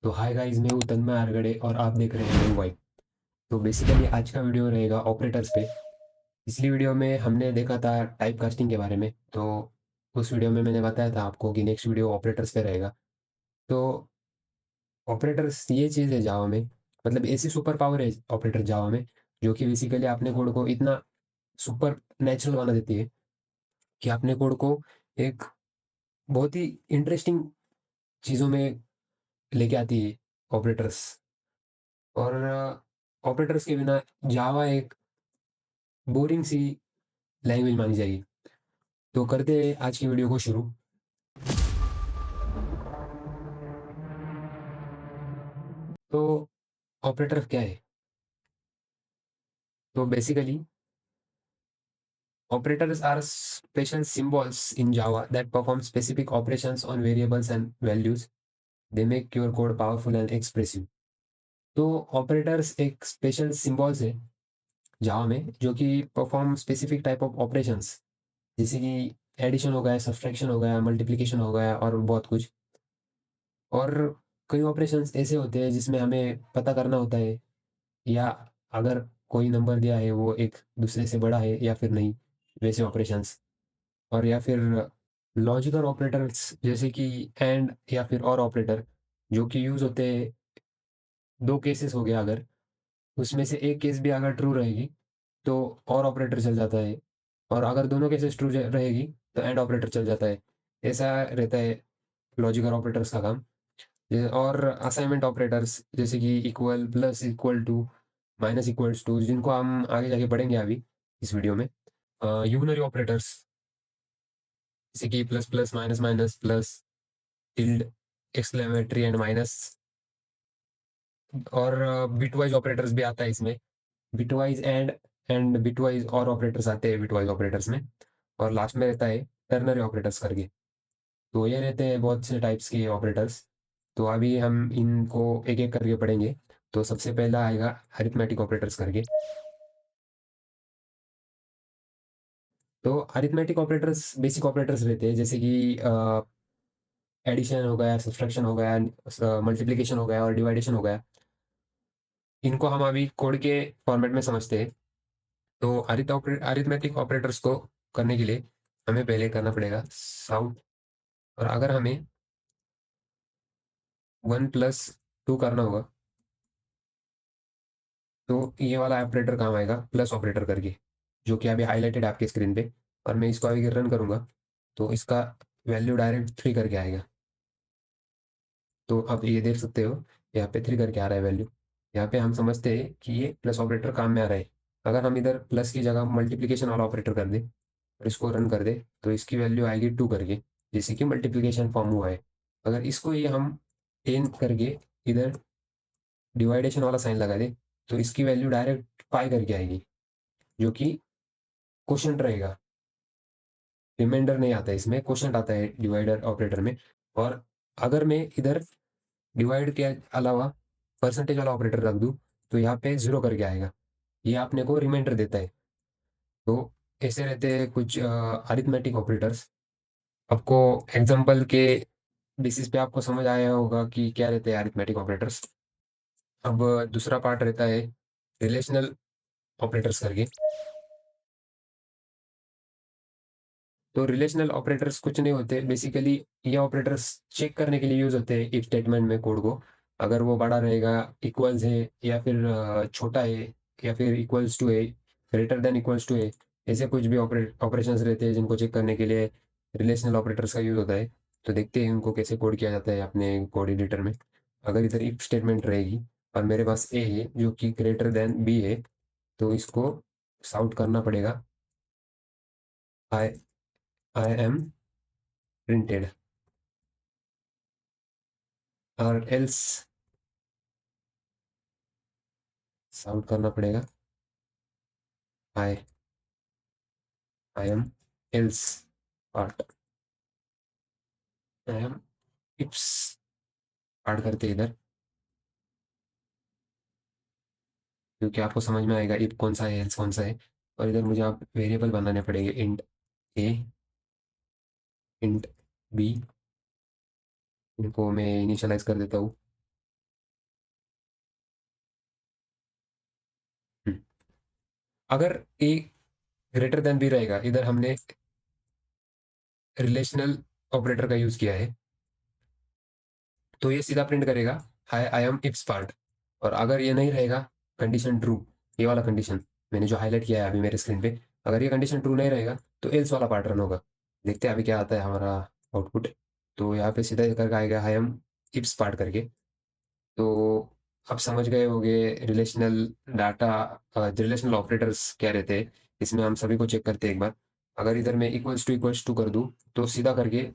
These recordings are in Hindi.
तो हाय गाइस, मैं हूँ तन्मय आरगड़े और आप देख रहे हैं वाइब। तो बेसिकली आज का वीडियो रहेगा ऑपरेटर्स पे। पिछली वीडियो में हमने देखा था टाइप कास्टिंग के बारे में। तो उस वीडियो में मैंने बताया था आपको कि नेक्स्ट वीडियो ऑपरेटर्स पे रहेगा। तो ऑपरेटर्स ये चीज़ है जावा में, मतलब ऐसी सुपर पावर है ऑपरेटर जावा में, जो कि बेसिकली अपने कोड को इतना सुपर नेचुरल बना देती है कि अपने कोड को एक बहुत ही इंटरेस्टिंग चीज़ों में लेके आती है ऑपरेटर्स। और ऑपरेटर्स के बिना जावा एक बोरिंग सी लैंग्वेज मानी जाएगी। तो करते हैं आज की वीडियो को शुरू। तो ऑपरेटर क्या है? तो basically operators are special symbols in Java that perform specific operations on variables and values. They make your code powerful and expressive. तो ऑपरेटर्स एक स्पेशल सिंबल्स है जावा में जो कि perform specific type of operations, जैसे कि एडिशन हो गया, सब्ट्रैक्शन हो गया, मल्टीप्लिकेशन हो गया और बहुत कुछ। और कई ऑपरेशंस ऐसे होते हैं जिसमें हमें पता करना होता है, या अगर कोई नंबर दिया है वो एक दूसरे से बड़ा है या फिर नहीं, वैसे ऑपरेशंस। और या फिर लॉजिकल ऑपरेटर्स जैसे कि एंड या फिर और ऑपरेटर, जो कि यूज़ होते हैं। दो केसेस हो गया, अगर उसमें से एक केस भी अगर ट्रू रहेगी तो और ऑपरेटर चल जाता है, और अगर दोनों केसेस ट्रू रहेगी तो एंड ऑपरेटर चल जाता है। ऐसा रहता है लॉजिकल ऑपरेटर्स का काम। और असाइनमेंट ऑपरेटर्स जैसे कि equal, plus equal to, minus equals to, जिनको हम आगे जाके पढ़ेंगे अभी इस वीडियो में। यूनरी ऑपरेटर्स जैसे कि plus plus, minus minus, plus, tilde, exclamatory and minus. और बिटवाइज ऑपरेटर्स भी आता है इसमें। बिटवाइज एंड बिटवाइज और ऑपरेटर्स आते हैं बिटवाइज ऑपरेटर्स में। और लास्ट में रहता है टर्नरी ऑपरेटर्स करके। तो ये रहते हैं बहुत से टाइप्स के ऑपरेटर्स। तो अभी हम इनको एक एक करके पढ़ेंगे। तो सबसे पहला आएगा अरिथमेटिक ऑपरेटर्स करके। तो अरिथमेटिक ऑपरेटर्स बेसिक ऑपरेटर्स रहते हैं, जैसे कि एडिशन हो गया, सब्ट्रैक्शन हो गया, मल्टीप्लिकेशन हो गया और डिवाइडेशन हो गया। इनको हम अभी कोड के फॉर्मेट में समझते हैं। तो अरिथमेटिक ऑपरेटर्स को करने के लिए हमें पहले करना पड़ेगा साउट। और अगर हमें 1 + 2 करना होगा तो ये वाला ऑपरेटर काम आएगा, प्लस ऑपरेटर करके, जो कि अभी हाईलाइटेड है आपके स्क्रीन पे। और मैं इसको अभी रन करूंगा तो इसका वैल्यू डायरेक्ट 3 करके आएगा। तो आप ये देख सकते हो, यहाँ पे 3 करके आ रहा है वैल्यू। यहाँ पे हम समझते हैं कि ये प्लस ऑपरेटर काम में आ रहा है। अगर हम इधर प्लस की जगह मल्टीप्लिकेशन वाला ऑपरेटर कर दें और इसको रन कर दे तो इसकी वैल्यू आएगी 2 करके, जैसे कि मल्टीप्लिकेशन फॉर्म हुआ है। अगर इसको ये हम 10 करके इधर डिवाइडेशन वाला साइन लगा दे तो इसकी वैल्यू डायरेक्ट पाई करके आएगी, जो कि क्वेश्चन रहेगा। रिमाइंडर नहीं आता है इसमें, क्वेश्चन आता है डिवाइडर ऑपरेटर में। और अगर मैं इधर डिवाइड के अलावा परसेंटेज वाला ऑपरेटर रख दूं तो यहाँ पे 0 करके आएगा। ये आपने को रिमाइंडर देता है। तो ऐसे रहते हैं कुछ अरिथमेटिक ऑपरेटर्स। आपको एग्जांपल के बेसिस पे आपको समझ आया होगा कि क्या रहते हैं अरिथमेटिक ऑपरेटर्स। अब दूसरा पार्ट रहता है रिलेशनल ऑपरेटर्स करके। तो रिलेशनल ऑपरेटर्स कुछ नहीं होते बेसिकली। ये ऑपरेटर्स चेक करने के लिए यूज होते हैं इफ स्टेटमेंट में कोड को। अगर वो बड़ा रहेगा, इक्वल्स है, या फिर छोटा है, या फिर इक्वल्स टू है, ग्रेटर देन इक्वल्स टू है, ऐसे कुछ भी ऑपरेशंस रहते हैं जिनको चेक करने के लिए रिलेशनल ऑपरेटर्स का यूज होता है। तो देखते हैं उनको कैसे कोड किया जाता है अपने कोड एडिटर में। अगर इधर इफ स्टेटमेंट रहेगी और मेरे पास ए है जो कि ग्रेटर देन बी है, तो इसको साउट करना पड़ेगा आई आई एम प्रिंटेड। और एल्स साउंड करना पड़ेगा I I M else part, I M इप्स पार्ट करते हैं इधर, क्योंकि आपको समझ में आएगा इफ कौन सा है, एल्स कौन सा है। और इधर मुझे आप वेरिएबल बनाने पड़ेंगे, इंट ए, इंट बी। इनको मैं इनिशियलाइज कर देता हूँ। अगर ए ग्रेटर देन बी रहेगा, इधर हमने रिलेशनल ऑपरेटर का यूज किया है, तो ये सीधा प्रिंट करेगा हाय आई एम इफ स्पार्ट। और अगर ये नहीं रहेगा, कंडीशन ट्रू, ये वाला कंडीशन मैंने जो हाईलाइट किया है अभी मेरे स्क्रीन पे, अगर ये कंडीशन ट्रू नहीं रहेगा तो एल्स वाला पार्ट रन होगा। देखते हैं अभी क्या आता है हमारा आउटपुट। तो यहाँ पे सीधा करके आएगा हाई एम इफ स्पार्ट करके। तो अब समझ गए होंगे रिलेशनल डाटा, रिलेशनल ऑपरेटर्स क्या रहते हैं। इसमें हम सभी को चेक करते हैं एक बार। अगर इधर मैं इक्वल्स टू कर दूं, तो सीधा करके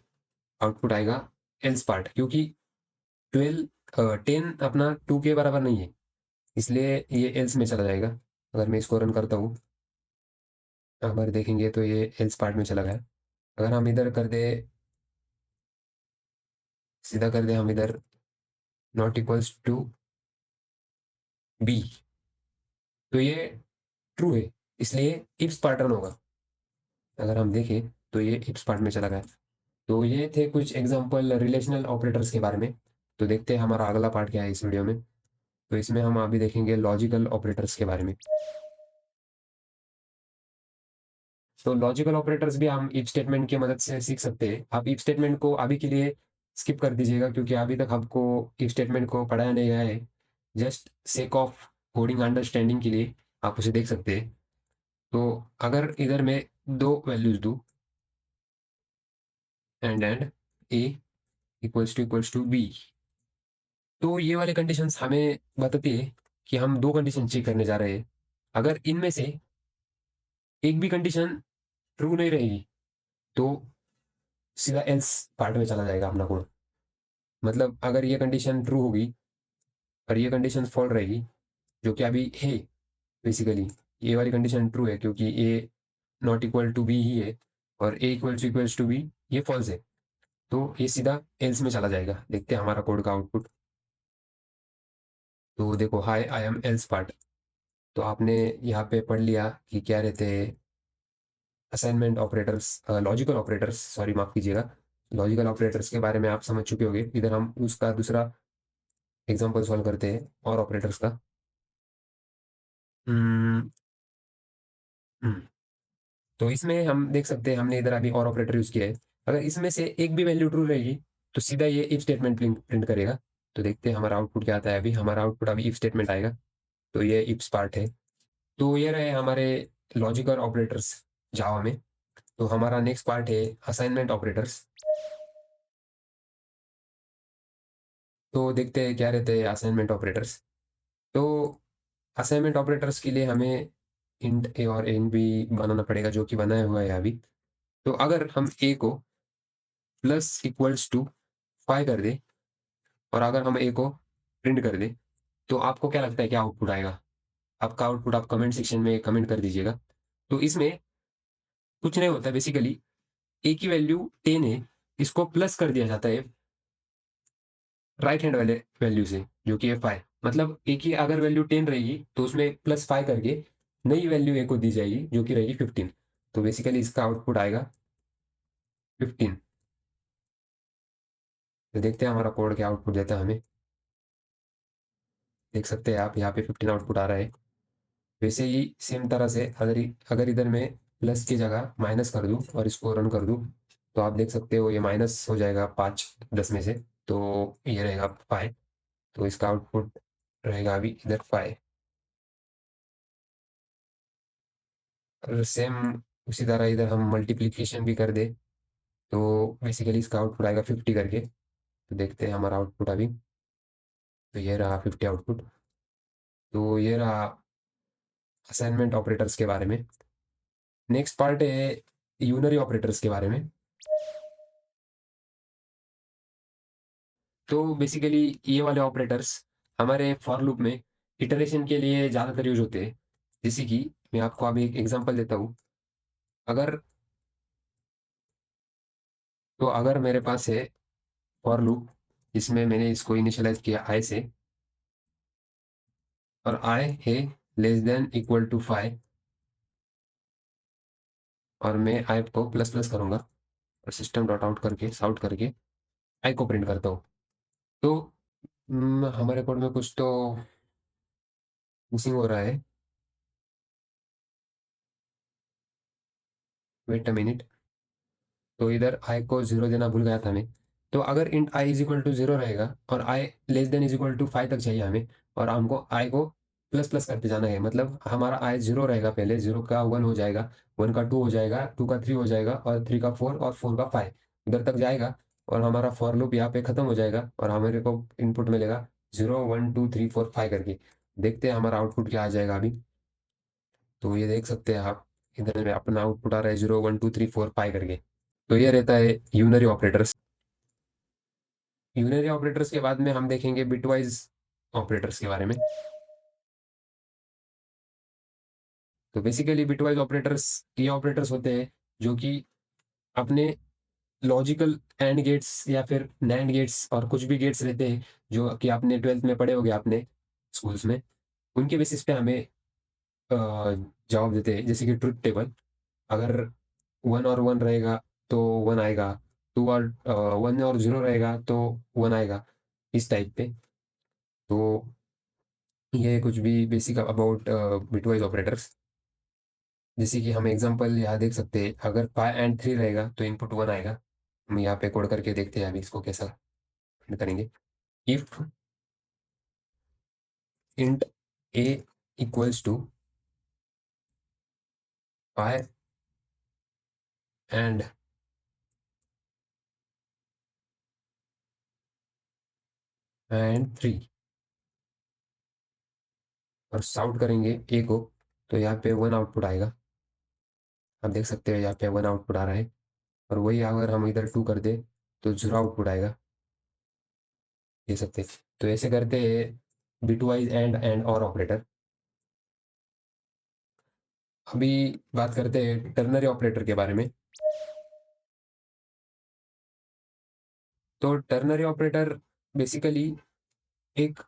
आउटपुट आएगा एल्स पार्ट, क्योंकि 10 अपना 2 के बराबर नहीं है, इसलिए ये एल्स में चला जाएगा। अगर मैं इसको रन करता हूँ, अगर देखेंगे तो ये एल्स पार्ट में चला गया। अगर हम इधर कर दे, सीधा कर दे हम इधर नॉट इक्वल्स टू बी, तो ये ट्रू है, इसलिए इफ्स पार्ट रन होगा। अगर हम देखें तो ये इफ्स पार्ट में चला गया। तो ये थे कुछ एग्जांपल रिलेशनल ऑपरेटर्स के बारे में। तो देखते हैं हमारा अगला पार्ट क्या है इस वीडियो में। तो इसमें हम अभी देखेंगे लॉजिकल ऑपरेटर्स के बारे में। तो लॉजिकल ऑपरेटर्स भी हम इफ स्टेटमेंट की मदद से सीख सकते हैं। आप इफ स्टेटमेंट को अभी के लिए स्किप कर दीजिएगा, क्योंकि अभी तक आपको इफ स्टेटमेंट को पढ़ाया नहीं गया है। Just sake of coding understanding के लिए आप उसे देख सकते हैं। तो अगर इधर मैं दो वैल्यूज दूं, and a equals to b, तो ये वाले कंडीशंस हमें बताती है कि हम दो कंडीशन चेक करने जा रहे हैं। अगर इनमें से एक भी कंडीशन ट्रू नहीं रहेगी, तो सीधा एल्स पार्ट में चला जाएगा अपना कोड। मतलब अगर ये कंडीशन ट्रू होगी और ये कंडीशन फॉल्स रहेगी, जो कि अभी है बेसिकली, ये वाली कंडीशन ट्रू है क्योंकि ए नॉट इक्वल टू बी ही है, और ए इक्वल्स टू बी ये फॉल्स है, तो ये सीधा एल्स में चला जाएगा। देखते हैं हमारा कोड का आउटपुट। तो देखो हाई आई एम एल्स पार्ट। तो आपने यहाँ पे पढ़ लिया कि क्या रहते हैं assignment operators, logical operators, sorry माफ कीजिएगा, लॉजिकल ऑपरेटर्स के बारे में आप समझ चुके होंगे। इधर हम उसका दूसरा एग्जांपल सॉल्व करते हैं और ऑपरेटर्स का। हम्म, हम्म, तो इसमें हम देख सकते हैं हमने इधर अभी और ऑपरेटर यूज किया है। अगर इसमें से एक भी वैल्यू ट्रू रहेगी, तो सीधा ये इफ स्टेटमेंट प्रिंट करेगा। तो देखते हैं हमारा आउटपुट क्या आता है। अभी हमारा आउटपुट अभी इफ स्टेटमेंट आएगा। तो ये इफ्स पार्ट है। तो ये रहे हमारे लॉजिकल ऑपरेटर्स जावा में। तो हमारा नेक्स्ट पार्ट है असाइनमेंट ऑपरेटर्स। तो देखते हैं क्या रहते हैं असाइनमेंट ऑपरेटर्स। तो असाइनमेंट ऑपरेटर्स के लिए हमें इंट ए और इंट बी बनाना पड़ेगा, जो कि बनाया हुआ है अभी। तो अगर हम ए को प्लस इक्वल्स टू 5 कर दे, और अगर हम ए को प्रिंट कर दे, तो आपको क्या लगता है क्या आउटपुट आएगा? आपका आउटपुट आप कमेंट सेक्शन में कमेंट कर दीजिएगा। तो इसमें कुछ नहीं होता बेसिकली, ए की वैल्यू 10 है, इसको प्लस कर दिया जाता है राइट हैंड वाले वैल्यू से, जो कि है 5। मतलब ए की अगर वैल्यू 10 रहेगी, तो उसमें प्लस 5 करके नई वैल्यू ए को दी जाएगी, जो कि रहेगी 15। तो बेसिकली इसका आउटपुट आएगा 15। तो देखते हैं हमारा कोड क्या आउटपुट देता है हमें। देख सकते हैं आप यहाँ पे 15 आउटपुट आ रहा है। वैसे ही सेम तरह से अगर इधर मैं प्लस की जगह माइनस कर दूं और इसको रन कर दूं, तो आप देख सकते हो ये माइनस हो जाएगा 5 10 में से। तो ये रहेगा 5। तो इसका आउटपुट रहेगा अभी इधर 5। और सेम उसी तरह इधर हम मल्टीप्लिकेशन भी कर दे, तो बेसिकली इसका आउटपुट आएगा 50 करके। तो देखते हैं हमारा आउटपुट अभी। तो ये रहा 50 आउटपुट। तो ये रहा असाइनमेंट ऑपरेटर्स के बारे में। नेक्स्ट पार्ट है यूनरी ऑपरेटर्स के बारे में। तो बेसिकली ये वाले ऑपरेटर्स हमारे फॉर लूप में इटरेशन के लिए ज़्यादातर यूज होते हैं। जैसे कि मैं आपको अभी एक एग्जांपल देता हूँ। अगर अगर मेरे पास है फॉर लूप, इसमें मैंने इसको इनिशियलाइज किया आई से, और आई है लेस देन इक्वल टू 5, और मैं आई को प्लस प्लस करूंगा और सिस्टम डॉट आउट करके साउट करके आई को प्रिंट करता हूँ। तो हमारे कोड में कुछ तो मिसिंग हो रहा है। Wait a minute. तो इधर आई को जीरो देना भूल गया था मैं। तो अगर int I is equal to zero रहेगा और I less than is equal to five तक चाहिए हमें, और हमको आई को प्लस प्लस करते जाना है, मतलब हमारा आई जीरो रहेगा, पहले जीरो का वन हो जाएगा, वन का टू हो जाएगा, टू का थ्री हो जाएगा, और थ्री का फोर, और फोर का फाइव, उधर तक जाएगा। और हमारा फॉर लूप यहाँ पे खत्म हो जाएगा और हमारे को इनपुट मिलेगा zero one two three four five करके। देखते हैं हमारा आउटपुट क्या आ जाएगा अभी। तो ये देख सकते हैं आप, इधर में अपना आउटपुट आ रहा है zero one two three four five करके। तो ये रहता है यूनरी ऑपरेटर्स। यूनरी ऑपरेटर्स के बाद में हम देखेंगे बिटवाइज ऑपरेटर्स के बारे में। तो बेसिकली बिटवाइज ऑपरेटर्स ये ऑपरेटर्स होते हैं जो कि अपने लॉजिकल एंड गेट्स या फिर नैंड गेट्स और कुछ भी गेट्स रहते हैं जो कि आपने ट्वेल्थ में पढ़े होंगे आपने स्कूल्स में, उनके बेसिस पे हमें जवाब देते हैं। जैसे कि ट्रुथ टेबल, अगर वन और वन रहेगा तो वन आएगा, टू और वन और जीरो रहेगा तो वन आएगा, इस टाइप पे। तो ये कुछ भी बेसिक अबाउट बिटवाइज ऑपरेटर्स। जैसे कि हम एग्जांपल यहाँ देख सकते हैं, अगर फाइव एंड थ्री रहेगा तो इनपुट वन आएगा। हम यहाँ पे कोड करके देखते हैं अभी इसको कैसा करेंगे। If int a equals to five and three, और साउट करेंगे ए को, तो यहाँ पे वन आउटपुट आएगा। आप देख सकते हैं यहाँ पे वन आउटपुट आ रहा है। और वही अगर हम इधर टू कर दे तो जीरो आउटपुट आएगा, देख सकते हैं। तो ऐसे करते हैं बिटवाइज एंड और ऑपरेटर। अभी बात करते हैं टर्नरी ऑपरेटर के बारे में। तो टर्नरी ऑपरेटर बेसिकली एक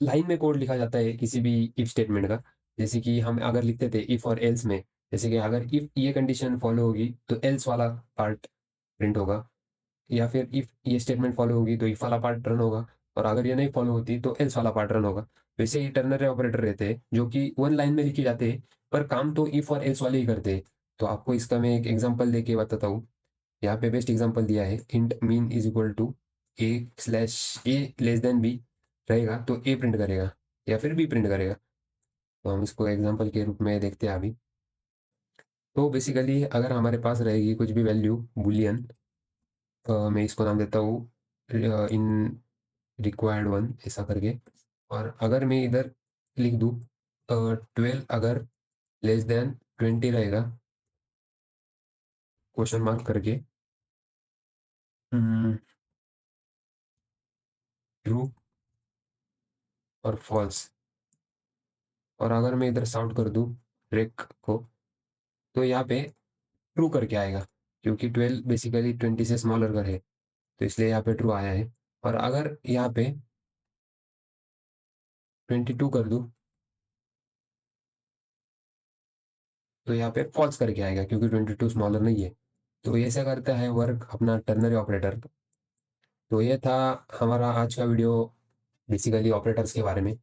लाइन में कोड लिखा जाता है किसी भी इफ स्टेटमेंट का। जैसे कि हम अगर लिखते थे इफ और एल्स में, जैसे कि अगर इफ ये कंडीशन फॉलो होगी तो एल्स वाला पार्ट प्रिंट होगा, या फिर इफ ये स्टेटमेंट फॉलो होगी तो इफ वाला पार्ट रन होगा, और अगर ये नहीं फॉलो होती तो एल्स वाला पार्ट रन होगा। वैसे ही टर्नरी ऑपरेटर रहते हैं जो कि वन लाइन में लिखे जाते हैं, पर काम तो इफ और एल्स वाले ही करते हैं। तो आपको इसका मैं एक एग्जांपल देके बताता हूँ। यहाँ पे बेस्ट एग्जांपल दिया है, int mean is equal to a slash a less than b रहेगा तो ए प्रिंट करेगा या फिर बी प्रिंट करेगा। तो हम इसको एग्जांपल के रूप में देखते हैं अभी। तो बेसिकली अगर हमारे पास रहेगी कुछ भी वैल्यू बुलियन, मैं इसको नाम देता हूँ इन रिक्वायर्ड वन ऐसा करके, और अगर मैं इधर लिख दूँ 12 अगर लेस देन 20 रहेगा, क्वेश्चन मार्क करके, ट्रू और फॉल्स। और अगर मैं इधर साउंड कर दूँ ब्रेक को, तो यहाँ पे ट्रू करके आएगा, क्योंकि 12 बेसिकली 20 से स्मॉलर का है, तो इसलिए यहाँ पे ट्रू आया है। और अगर यहाँ पे 22 कर दूँ तो यहाँ पे फॉल्स करके आएगा, क्योंकि 22 स्मॉलर नहीं है। तो ये ऐसा करता है वर्क अपना टर्नरी ऑपरेटर। तो ये था हमारा आज का वीडियो, बेसिकली ऑपरेटर्स के बारे में।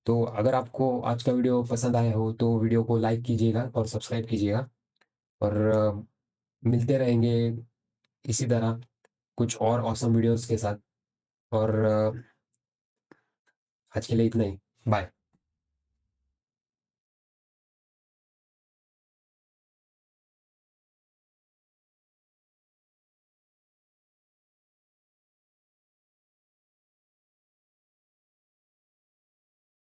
तो अगर आपको आज का वीडियो पसंद आया हो तो वीडियो को लाइक कीजिएगा और सब्सक्राइब कीजिएगा। और मिलते रहेंगे इसी तरह कुछ और ऑसम वीडियोस के साथ। और आज के लिए इतना ही। बाय।